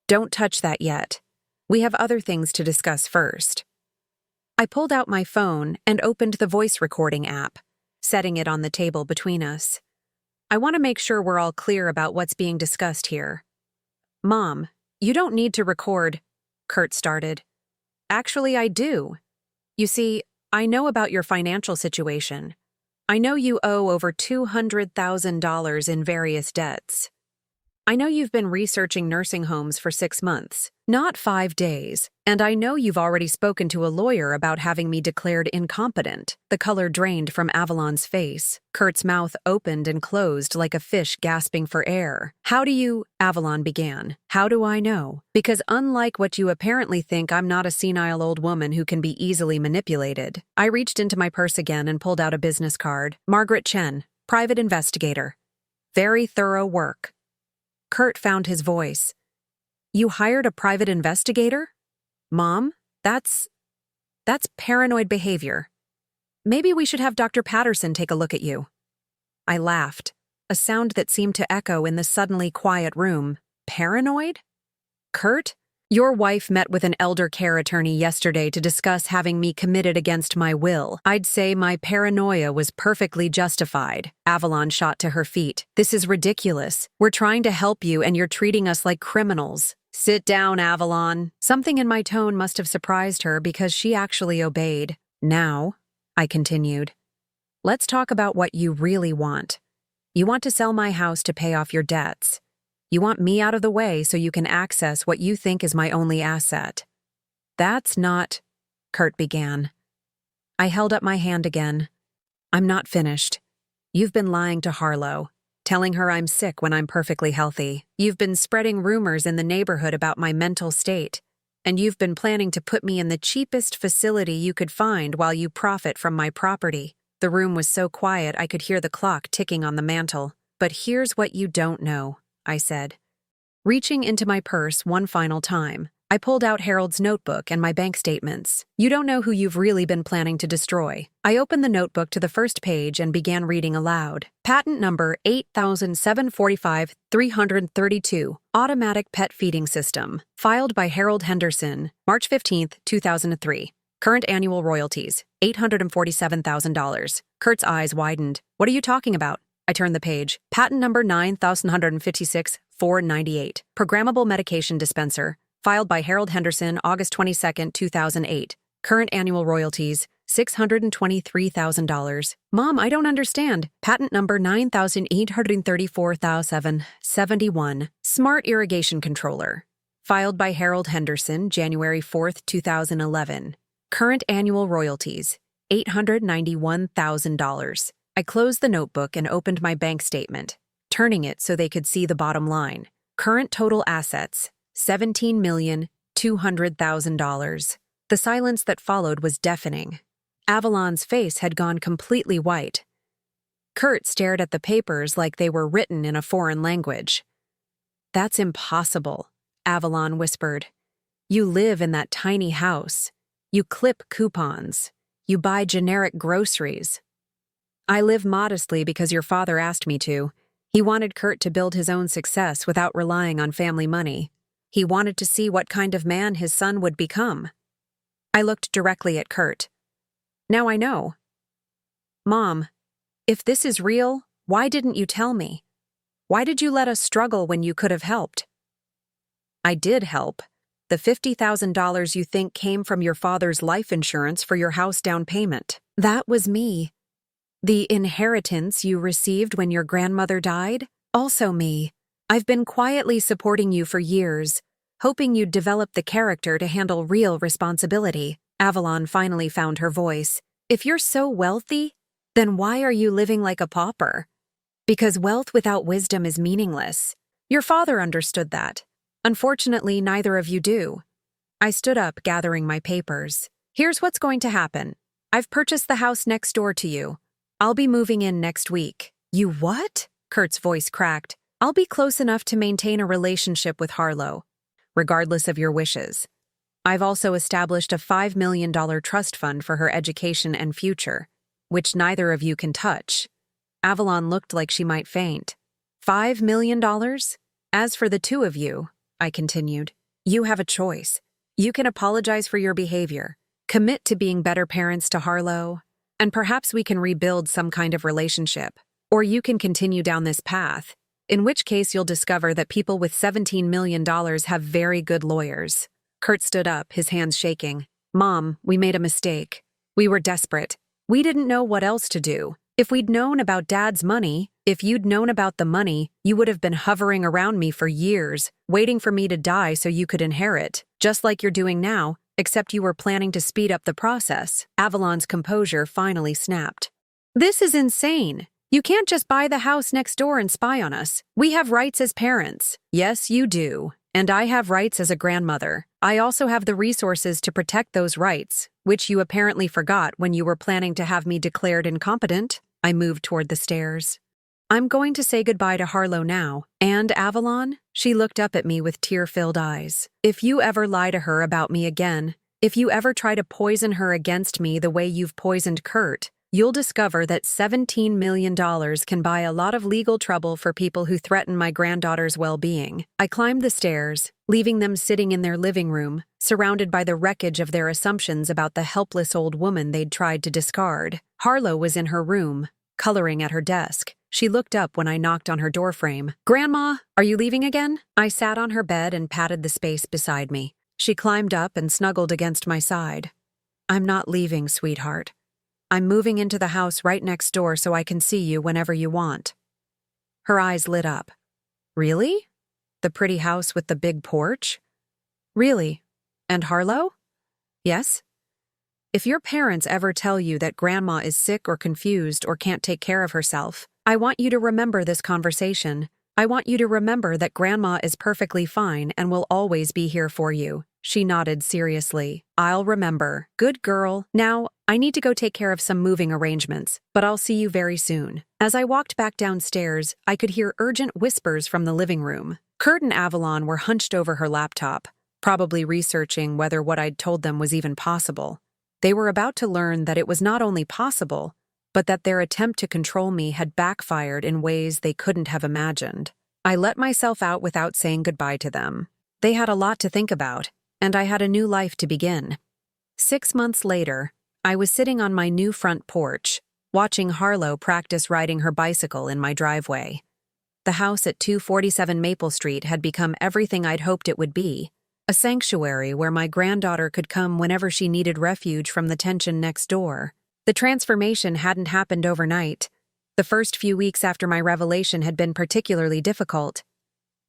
Don't touch that yet. We have other things to discuss first. I pulled out my phone and opened the voice recording app, setting it on the table between us. I want to make sure we're all clear about what's being discussed here. Mom, you don't need to record, Kurt started. Actually, I do. You see, I know about your financial situation. I know you owe over $200,000 in various debts. I know you've been researching nursing homes for 6 months, not 5 days, and I know you've already spoken to a lawyer about having me declared incompetent. The color drained from Avalon's face. Kurt's mouth opened and closed like a fish gasping for air. How do you, Avalon began. How do I know? Because unlike what you apparently think, I'm not a senile old woman who can be easily manipulated. I reached into my purse again and pulled out a business card. Margaret Chen, private investigator. Very thorough work. Kurt found his voice. You hired a private investigator? Mom, that's paranoid behavior. Maybe we should have Dr. Patterson take a look at you. I laughed, a sound that seemed to echo in the suddenly quiet room. Paranoid? Kurt, your wife met with an elder care attorney yesterday to discuss having me committed against my will. I'd say my paranoia was perfectly justified. Avalon shot to her feet. This is ridiculous. We're trying to help you and you're treating us like criminals. Sit down, Avalon. Something in my tone must have surprised her because she actually obeyed. Now, I continued, let's talk about what you really want. You want to sell my house to pay off your debts. You want me out of the way so you can access what you think is my only asset. That's not, Kurt began. I held up my hand again. I'm not finished. You've been lying to Harlow, telling her I'm sick when I'm perfectly healthy. You've been spreading rumors in the neighborhood about my mental state, and you've been planning to put me in the cheapest facility you could find while you profit from my property. The room was so quiet I could hear the clock ticking on the mantel. But here's what you don't know, I said. Reaching into my purse one final time, I pulled out Harold's notebook and my bank statements. You don't know who you've really been planning to destroy. I opened the notebook to the first page and began reading aloud. Patent number 8745-332, automatic pet feeding system. Filed by Harold Henderson, March 15, 2003. Current annual royalties, $847,000. Kurt's eyes widened. What are you talking about? I turned the page. Patent number 9156-498. Programmable medication dispenser. Filed by Harold Henderson, August 22, 2008. Current annual royalties, $623,000. Mom, I don't understand. Patent number 9834,771. Smart irrigation controller. Filed by Harold Henderson, January 4, 2011. Current annual royalties, $891,000. I closed the notebook and opened my bank statement, turning it so they could see the bottom line. Current total assets, $17,200,000. The silence that followed was deafening. Avalon's face had gone completely white. Kurt stared at the papers like they were written in a foreign language. That's impossible, Avalon whispered. You live in that tiny house. You clip coupons. You buy generic groceries. I live modestly because your father asked me to. He wanted Kurt to build his own success without relying on family money. He wanted to see what kind of man his son would become. I looked directly at Kurt. Now I know. Mom, If this is real, why didn't you tell me? Why did you let us struggle when you could have helped? I did help. The $50,000 you think came from your father's life insurance for your house down payment. That was me. The inheritance you received when your grandmother died? Also me. I've been quietly supporting you for years, hoping you'd develop the character to handle real responsibility. Avalon finally found her voice. If you're so wealthy, then why are you living like a pauper? Because wealth without wisdom is meaningless. Your father understood that. Unfortunately, neither of you do. I stood up, gathering my papers. Here's what's going to happen. I've purchased the house next door to you. I'll be moving in next week. You what? Kurt's voice cracked. I'll be close enough to maintain a relationship with Harlow, regardless of your wishes. I've also established a $5 million trust fund for her education and future, which neither of you can touch. Avalon looked like she might faint. $5 million? As for the two of you, I continued, you have a choice. You can apologize for your behavior, commit to being better parents to Harlow, and perhaps we can rebuild some kind of relationship. Or you can continue down this path, in which case you'll discover that people with $17 million have very good lawyers. Kurt stood up, his hands shaking. Mom, we made a mistake. We were desperate. We didn't know what else to do. If we'd known about Dad's money, if you'd known about the money, you would have been hovering around me for years, waiting for me to die so you could inherit, just like you're doing now, except you were planning to speed up the process. Avalon's composure finally snapped. This is insane. You can't just buy the house next door and spy on us. We have rights as parents. Yes, you do. And I have rights as a grandmother. I also have the resources to protect those rights, which you apparently forgot when you were planning to have me declared incompetent. I moved toward the stairs. I'm going to say goodbye to Harlow now. And Avalon? She looked up at me with tear-filled eyes. If you ever lie to her about me again, if you ever try to poison her against me the way you've poisoned Kurt, you'll discover that $17 million can buy a lot of legal trouble for people who threaten my granddaughter's well-being. I climbed the stairs, leaving them sitting in their living room, surrounded by the wreckage of their assumptions about the helpless old woman they'd tried to discard. Harlow was in her room, coloring at her desk. She looked up when I knocked on her doorframe. Grandma, are you leaving again? I sat on her bed and patted the space beside me. She climbed up and snuggled against my side. I'm not leaving, sweetheart. I'm moving into the house right next door so I can see you whenever you want. Her eyes lit up. Really? The pretty house with the big porch? Really? And Harlow? Yes? If your parents ever tell you that Grandma is sick or confused or can't take care of herself, I want you to remember this conversation. I want you to remember that Grandma is perfectly fine and will always be here for you. She nodded seriously. I'll remember. Good girl. Now, I need to go take care of some moving arrangements, but I'll see you very soon. As I walked back downstairs, I could hear urgent whispers from the living room. Kurt and Avalon were hunched over her laptop, probably researching whether what I'd told them was even possible. They were about to learn that it was not only possible, but that their attempt to control me had backfired in ways they couldn't have imagined. I let myself out without saying goodbye to them. They had a lot to think about, and I had a new life to begin. 6 months later, I was sitting on my new front porch, watching Harlow practice riding her bicycle in my driveway. The house at 247 Maple Street had become everything I'd hoped it would be, a sanctuary where my granddaughter could come whenever she needed refuge from the tension next door. The transformation hadn't happened overnight. The first few weeks after my revelation had been particularly difficult.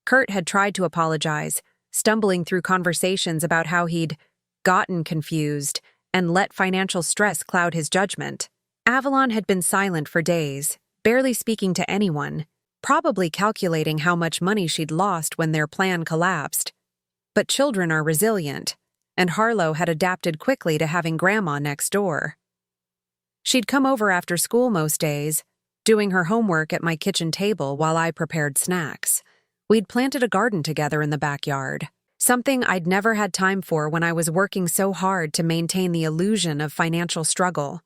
Kurt had tried to apologize, stumbling through conversations about how he'd gotten confused and let financial stress cloud his judgment. Avalon had been silent for days, barely speaking to anyone, probably calculating how much money she'd lost when their plan collapsed. But children are resilient, and Harlow had adapted quickly to having Grandma next door. She'd come over after school most days, doing her homework at my kitchen table while I prepared snacks. We'd planted a garden together in the backyard, something I'd never had time for when I was working so hard to maintain the illusion of financial struggle.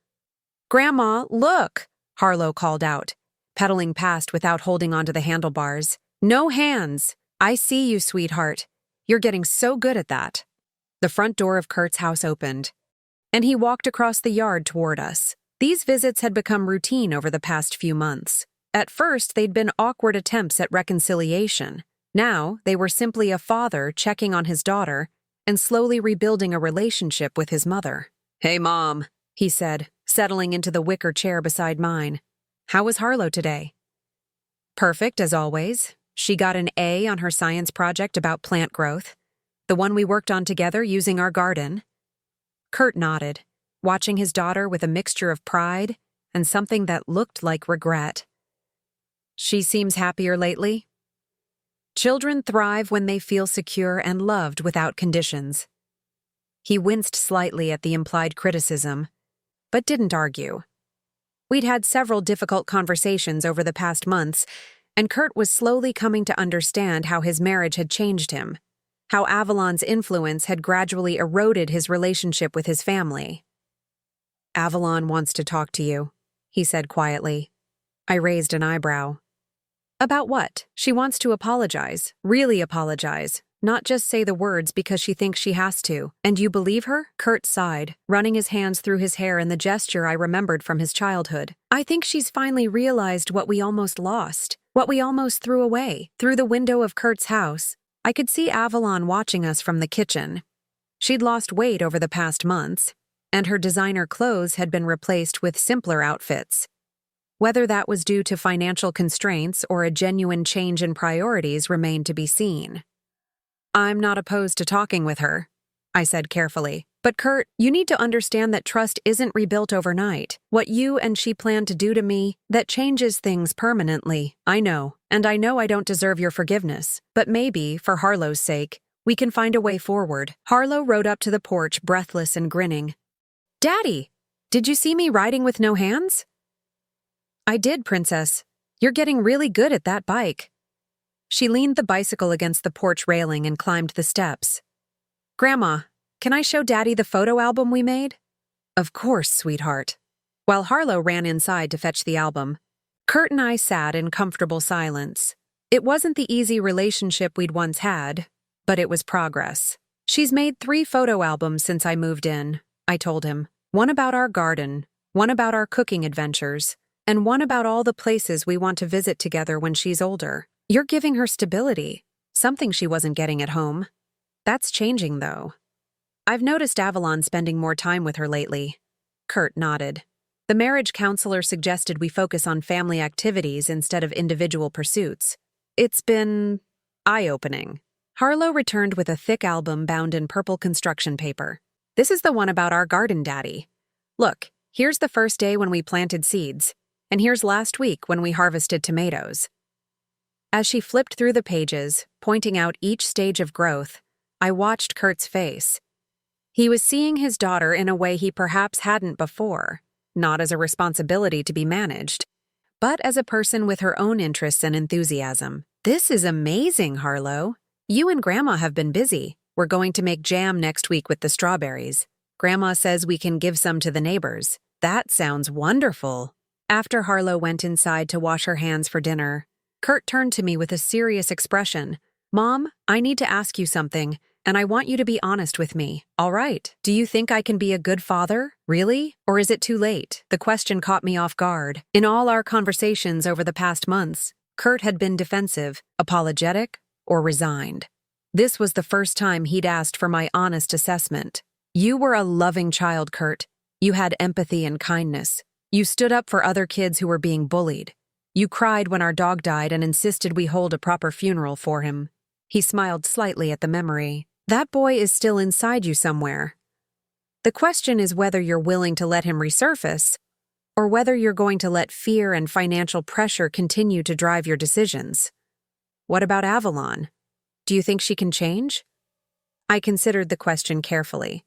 Grandma, look, Harlow called out, pedaling past without holding onto the handlebars. No hands. I see you, sweetheart. You're getting so good at that. The front door of Kurt's house opened, and he walked across the yard toward us. These visits had become routine over the past few months. At first, they'd been awkward attempts at reconciliation. Now, they were simply a father checking on his daughter and slowly rebuilding a relationship with his mother. "Hey, Mom," he said, settling into the wicker chair beside mine. "How was Harlow today?" "Perfect, as always. She got an A on her science project about plant growth, the one we worked on together using our garden." Kurt nodded, watching his daughter with a mixture of pride and something that looked like regret. "She seems happier lately?" "Children thrive when they feel secure and loved without conditions." He winced slightly at the implied criticism, but didn't argue. We'd had several difficult conversations over the past months, and Kurt was slowly coming to understand how his marriage had changed him, how Avalon's influence had gradually eroded his relationship with his family. "Avalon wants to talk to you," he said quietly. I raised an eyebrow. "About what?" "She wants to apologize, really apologize, not just say the words because she thinks she has to." "And you believe her?" Kurt sighed, running his hands through his hair in the gesture I remembered from his childhood. "I think she's finally realized what we almost lost, what we almost threw away." Through the window of Kurt's house, I could see Avalon watching us from the kitchen. She'd lost weight over the past months, and her designer clothes had been replaced with simpler outfits. Whether that was due to financial constraints or a genuine change in priorities remained to be seen. "I'm not opposed to talking with her," I said carefully. "But Kurt, you need to understand that trust isn't rebuilt overnight. What you and she plan to do to me, that changes things permanently. I know, and I know I don't deserve your forgiveness. But maybe, for Harlow's sake, we can find a way forward." Harlow rode up to the porch, breathless and grinning. "Daddy, did you see me riding with no hands?" "I did, Princess. You're getting really good at that bike." She leaned the bicycle against the porch railing and climbed the steps. "Grandma, can I show Daddy the photo album we made?" "Of course, sweetheart." While Harlow ran inside to fetch the album, Kurt and I sat in comfortable silence. It wasn't the easy relationship we'd once had, but it was progress. "She's made 3 photo albums since I moved in," I told him. "One about our garden, one about our cooking adventures, and one about all the places we want to visit together when she's older. You're giving her stability, something she wasn't getting at home. That's changing, though." "I've noticed Avalon spending more time with her lately." Kurt nodded. "The marriage counselor suggested we focus on family activities instead of individual pursuits. It's been eye-opening." Harlow returned with a thick album bound in purple construction paper. "This is the one about our garden, Daddy. Look, here's the first day when we planted seeds, and here's last week when we harvested tomatoes." As she flipped through the pages, pointing out each stage of growth, I watched Kurt's face. He was seeing his daughter in a way he perhaps hadn't before, not as a responsibility to be managed, but as a person with her own interests and enthusiasm. "This is amazing, Harlow. You and Grandma have been busy. We're going to make jam next week with the strawberries. Grandma says we can give some to the neighbors." "That sounds wonderful." After Harlow went inside to wash her hands for dinner, Kurt turned to me with a serious expression. "Mom, I need to ask you something, and I want you to be honest with me." "All right. Do you think I can be a good father? Really? Or is it too late?" The question caught me off guard. In all our conversations over the past months, Kurt had been defensive, apologetic, or resigned. This was the first time he'd asked for my honest assessment. "You were a loving child, Kurt. You had empathy and kindness. You stood up for other kids who were being bullied. You cried when our dog died and insisted we hold a proper funeral for him." He smiled slightly at the memory. "That boy is still inside you somewhere. The question is whether you're willing to let him resurface, or whether you're going to let fear and financial pressure continue to drive your decisions." "What about Avalon? Do you think she can change?" I considered the question carefully.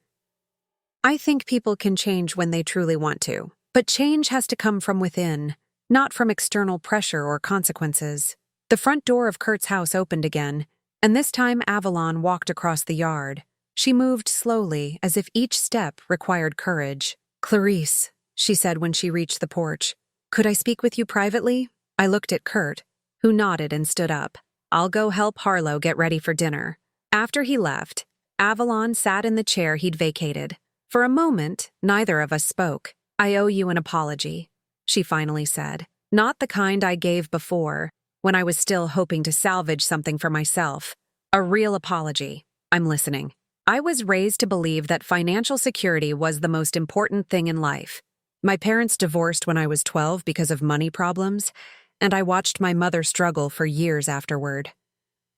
"I think people can change when they truly want to, but change has to come from within, not from external pressure or consequences." The front door of Kurt's house opened again, and this time Avalon walked across the yard. She moved slowly, as if each step required courage. "Clarice," she said when she reached the porch, "could I speak with you privately?" I looked at Kurt, who nodded and stood up. "I'll go help Harlow get ready for dinner." After he left, Avalon sat in the chair he'd vacated. For a moment, neither of us spoke. I owe you an apology, she finally said. Not the kind I gave before, when I was still hoping to salvage something for myself. A real apology. I'm listening. I was raised to believe that financial security was the most important thing in life. My parents divorced when I was 12 because of money problems, and I watched my mother struggle for years afterward.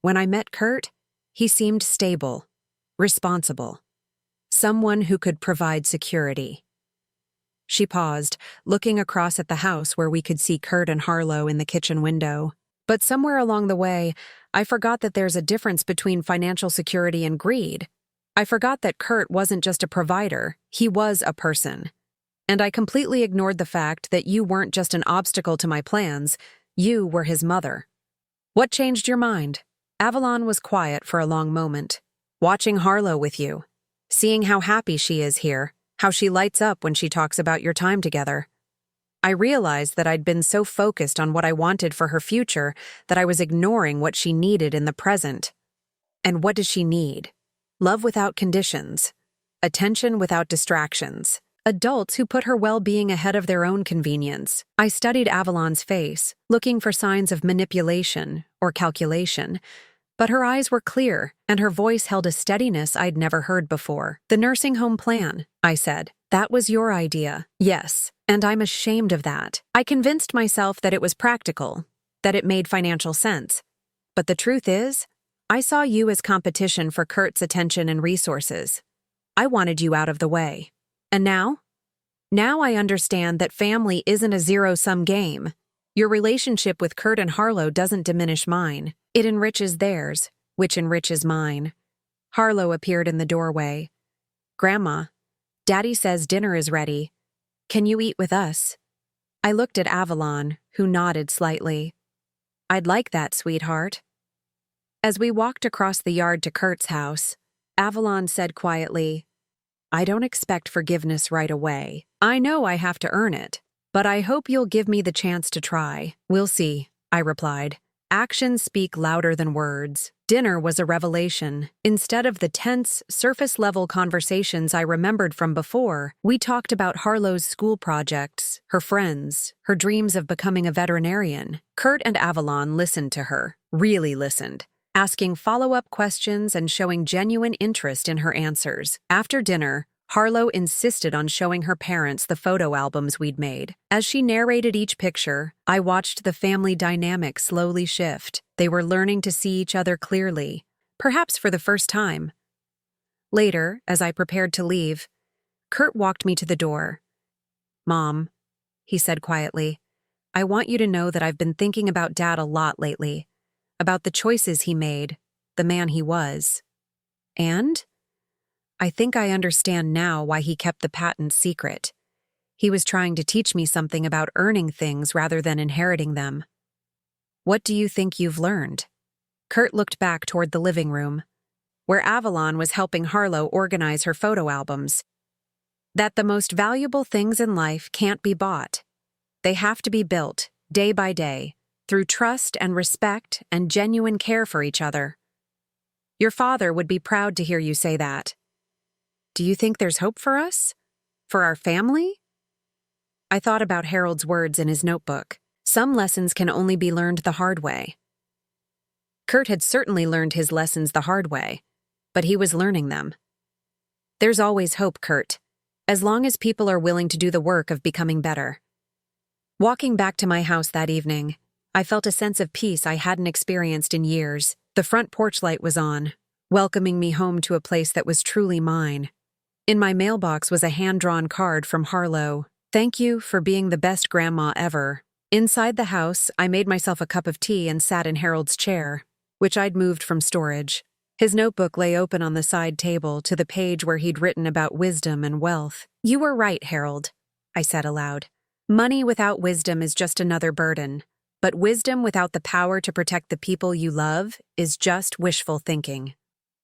When I met Kurt, he seemed stable, responsible, someone who could provide security. She paused, looking across at the house where we could see Kurt and Harlow in the kitchen window. But somewhere along the way, I forgot that there's a difference between financial security and greed. I forgot that Kurt wasn't just a provider, he was a person. And I completely ignored the fact that you weren't just an obstacle to my plans, you were his mother. What changed your mind? Avalon was quiet for a long moment. Watching Harlow with you, seeing how happy she is here, how she lights up when she talks about your time together. I realized that I'd been so focused on what I wanted for her future that I was ignoring what she needed in the present. And what does she need? Love without conditions. Attention without distractions. Adults who put her well-being ahead of their own convenience. I studied Avalon's face, looking for signs of manipulation or calculation. But her eyes were clear, and her voice held a steadiness I'd never heard before. The nursing home plan, I said. That was your idea. Yes, and I'm ashamed of that. I convinced myself that it was practical, that it made financial sense. But the truth is, I saw you as competition for Kurt's attention and resources. I wanted you out of the way. And now? Now I understand that family isn't a zero-sum game. Your relationship with Kurt and Harlow doesn't diminish mine. It enriches theirs, which enriches mine. Harlow appeared in the doorway. Grandma, Daddy says dinner is ready. Can you eat with us? I looked at Avalon, who nodded slightly. I'd like that, sweetheart. As we walked across the yard to Kurt's house, Avalon said quietly, I don't expect forgiveness right away. I know I have to earn it, but I hope you'll give me the chance to try. We'll see, I replied. Actions speak louder than words. Dinner was a revelation. Instead of the tense, surface-level conversations I remembered from before, we talked about Harlow's school projects, her friends, her dreams of becoming a veterinarian. Kurt and Avalon listened to her, really listened, asking follow-up questions and showing genuine interest in her answers. After dinner, Harlow insisted on showing her parents the photo albums we'd made. As she narrated each picture, I watched the family dynamic slowly shift. They were learning to see each other clearly, perhaps for the first time. Later, as I prepared to leave, Kurt walked me to the door. Mom, he said quietly, I want you to know that I've been thinking about Dad a lot lately, about the choices he made, the man he was. And I think I understand now why he kept the patent secret. He was trying to teach me something about earning things rather than inheriting them. What do you think you've learned? Kurt looked back toward the living room, where Avalon was helping Harlow organize her photo albums. That the most valuable things in life can't be bought. They have to be built, day by day, through trust and respect and genuine care for each other. Your father would be proud to hear you say that. Do you think there's hope for us? For our family? I thought about Harold's words in his notebook. Some lessons can only be learned the hard way. Kurt had certainly learned his lessons the hard way, but he was learning them. There's always hope, Kurt, as long as people are willing to do the work of becoming better. Walking back to my house that evening, I felt a sense of peace I hadn't experienced in years. The front porch light was on, welcoming me home to a place that was truly mine. In my mailbox was a hand-drawn card from Harlow. Thank you for being the best grandma ever. Inside the house, I made myself a cup of tea and sat in Harold's chair, which I'd moved from storage. His notebook lay open on the side table to the page where he'd written about wisdom and wealth. You were right, Harold, I said aloud. Money without wisdom is just another burden, but wisdom without the power to protect the people you love is just wishful thinking.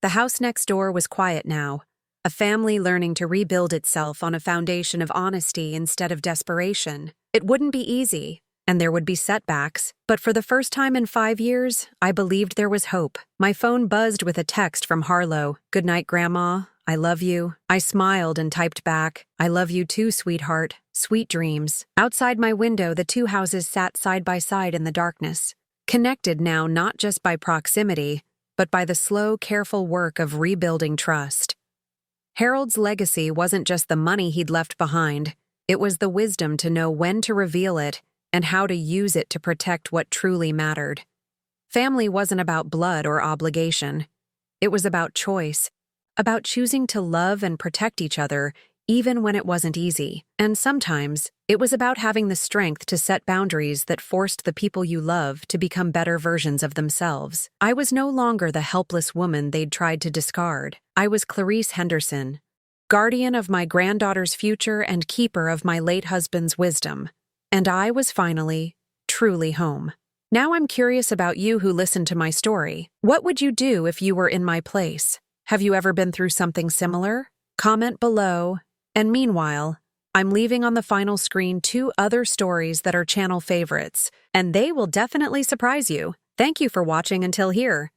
The house next door was quiet now, a family learning to rebuild itself on a foundation of honesty instead of desperation. It wouldn't be easy, and there would be setbacks, but for the first time in 5 years, I believed there was hope. My phone buzzed with a text from Harlow. Good night, Grandma. I love you." I smiled and typed back, "I love you too, sweetheart. Sweet dreams." Outside my window, the two houses sat side by side in the darkness, connected now not just by proximity, but by the slow, careful work of rebuilding trust. Harold's legacy wasn't just the money he'd left behind, it was the wisdom to know when to reveal it and how to use it to protect what truly mattered. Family wasn't about blood or obligation. It was about choice, about choosing to love and protect each other even when it wasn't easy. And sometimes, it was about having the strength to set boundaries that forced the people you love to become better versions of themselves. I was no longer the helpless woman they'd tried to discard. I was Clarice Henderson, guardian of my granddaughter's future and keeper of my late husband's wisdom. And I was finally, truly home. Now I'm curious about you who listened to my story. What would you do if you were in my place? Have you ever been through something similar? Comment below. And meanwhile, I'm leaving on the final screen 2 other stories that are channel favorites, and they will definitely surprise you. Thank you for watching until here.